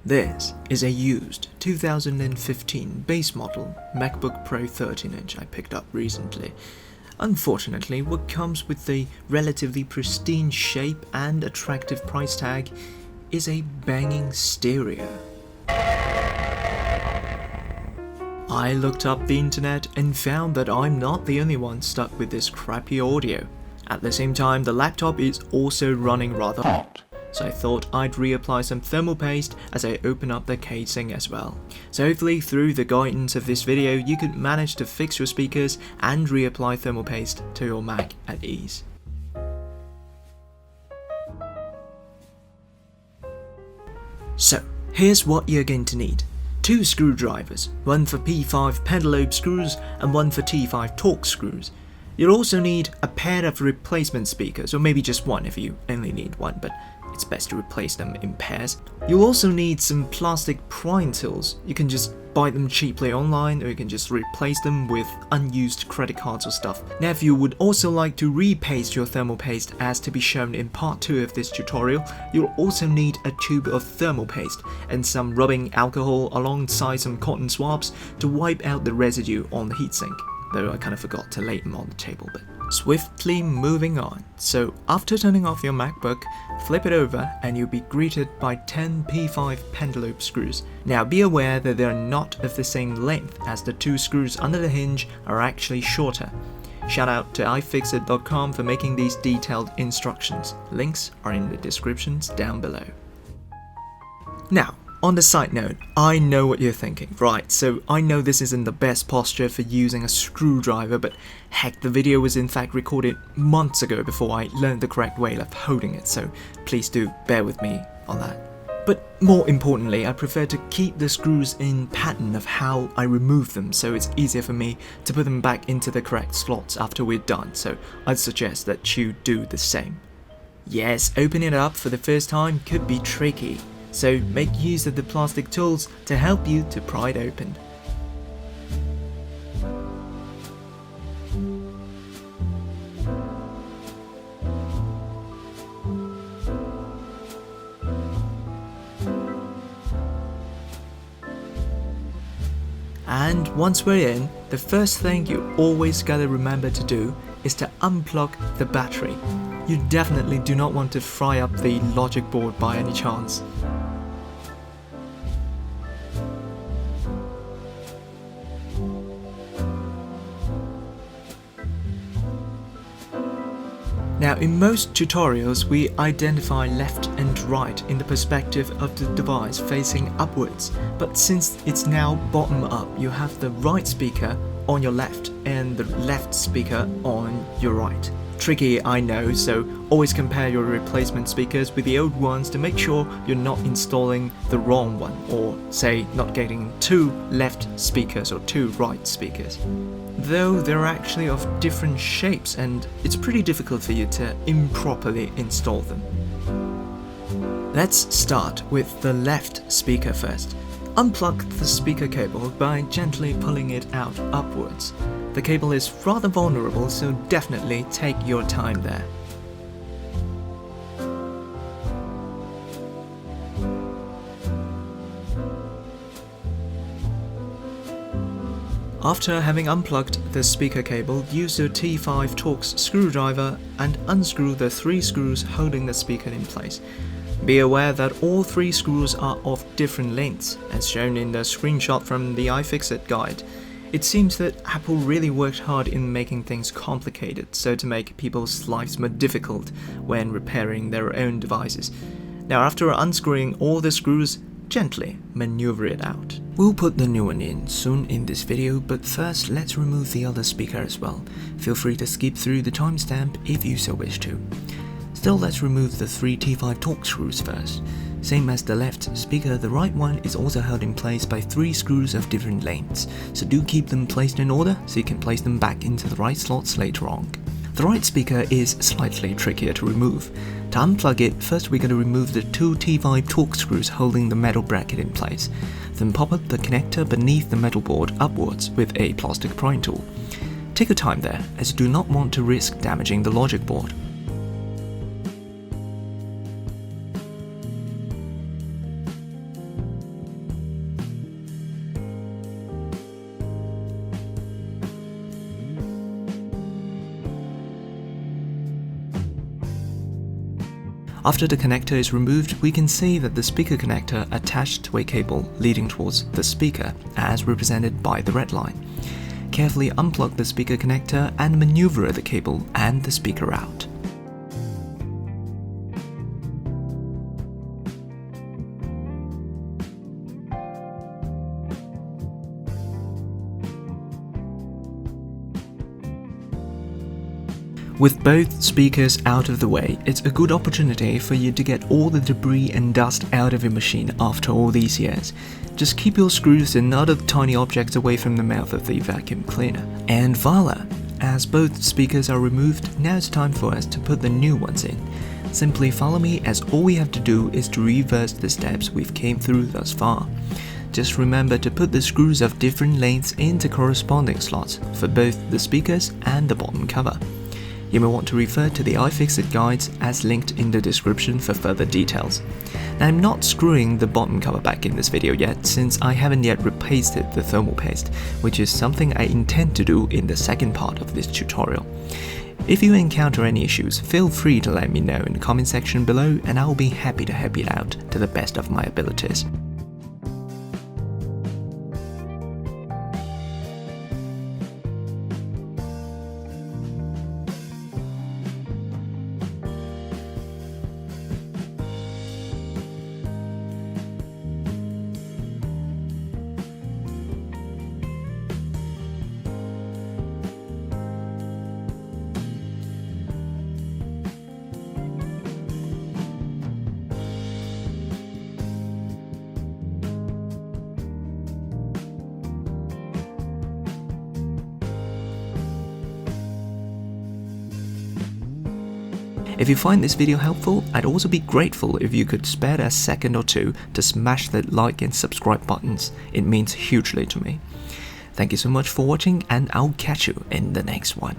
This is a used 2015 base model MacBook Pro 13-inch I picked up recently. Unfortunately, what comes with the relatively pristine shape and attractive price tag is a banging stereo. I looked up the internet and found that I'm not the only one stuck with this crappy audio. At the same time, the laptop is also running rather hot, so I thought I'd reapply some thermal paste as I open up the casing as well. So hopefully through the guidance of this video you could manage to fix your speakers and reapply thermal paste to your Mac at ease. So here's what you're going to need. 2 screwdrivers, one for P5 pentalobe screws and one for T5 Torx screws. You'll also need a pair of replacement speakers, or maybe just one if you only need one, but it's best to replace them in pairs. You'll also need some plastic prying tools. You can just buy them cheaply online, or you can just replace them with unused credit cards or stuff. Now, if you would also like to repaste your thermal paste as to be shown in part 2 of this tutorial, you'll also need a tube of thermal paste and some rubbing alcohol alongside some cotton swabs to wipe out the residue on the heatsink. Though I kind of forgot to lay them on the table, but swiftly moving on. So after turning off your MacBook, flip it over and you'll be greeted by 10 P5 pentalobe screws. Now be aware that they are not of the same length, as the 2 screws under the hinge are actually shorter. Shout out to iFixit.com for making these detailed instructions. Links are in the descriptions down below. Now, on the side note, I know what you're thinking. Right, so I know this isn't the best posture for using a screwdriver, but heck, the video was in fact recorded months ago before I learned the correct way of holding it, so please do bear with me on that. But more importantly, I prefer to keep the screws in pattern of how I remove them, so it's easier for me to put them back into the correct slots after we're done, so I'd suggest that you do the same. Yes, opening it up for the first time could be tricky, so make use of the plastic tools to help you to pry it open. And once we're in, the first thing you always gotta remember to do is to unplug the battery. You definitely do not want to fry up the logic board by any chance. Now, in most tutorials, we identify left and right in the perspective of the device facing upwards, but since it's now bottom up, you have the right speaker on your left and the left speaker on your right. Tricky, I know, so always compare your replacement speakers with the old ones to make sure you're not installing the wrong one, or say not getting 2 left speakers or 2 right speakers. Though they're actually of different shapes and it's pretty difficult for you to improperly install them. Let's start with the left speaker first. Unplug the speaker cable by gently pulling it out upwards. The cable is rather vulnerable, so definitely take your time there. After having unplugged the speaker cable, use your T5 Torx screwdriver and unscrew the 3 screws holding the speaker in place. Be aware that all 3 screws are of different lengths, as shown in the screenshot from the iFixit guide. It seems that Apple really worked hard in making things complicated, so to make people's lives more difficult when repairing their own devices. Now, after unscrewing all the screws, gently maneuver it out. We'll put the new one in soon in this video, but first let's remove the other speaker as well. Feel free to skip through the timestamp if you so wish to. Still, let's remove the 3 T5 Torx screws first. Same as the left speaker, the right one is also held in place by 3 screws of different lengths, so do keep them placed in order so you can place them back into the right slots later on. The right speaker is slightly trickier to remove. To unplug it, first we're going to remove the 2 T5 Torx screws holding the metal bracket in place. Then pop up the connector beneath the metal board upwards with a plastic prying tool. Take your time there, as you do not want to risk damaging the logic board. After the connector is removed, we can see that the speaker connector attached to a cable leading towards the speaker, as represented by the red line. Carefully unplug the speaker connector and maneuver the cable and the speaker out. With both speakers out of the way, it's a good opportunity for you to get all the debris and dust out of your machine after all these years. Just keep your screws and other tiny objects away from the mouth of the vacuum cleaner. And voila! As both speakers are removed, now it's time for us to put the new ones in. Simply follow me, as all we have to do is to reverse the steps we've came through thus far. Just remember to put the screws of different lengths into corresponding slots for both the speakers and the bottom cover. You may want to refer to the iFixit guides as linked in the description for further details. Now, I'm not screwing the bottom cover back in this video yet, since I haven't yet repasted the thermal paste, which is something I intend to do in the second part of this tutorial. If you encounter any issues, feel free to let me know in the comment section below, and I'll be happy to help you out to the best of my abilities. If you find this video helpful, I'd also be grateful if you could spare a second or two to smash the like and subscribe buttons. It means hugely to me. Thank you so much for watching, and I'll catch you in the next one.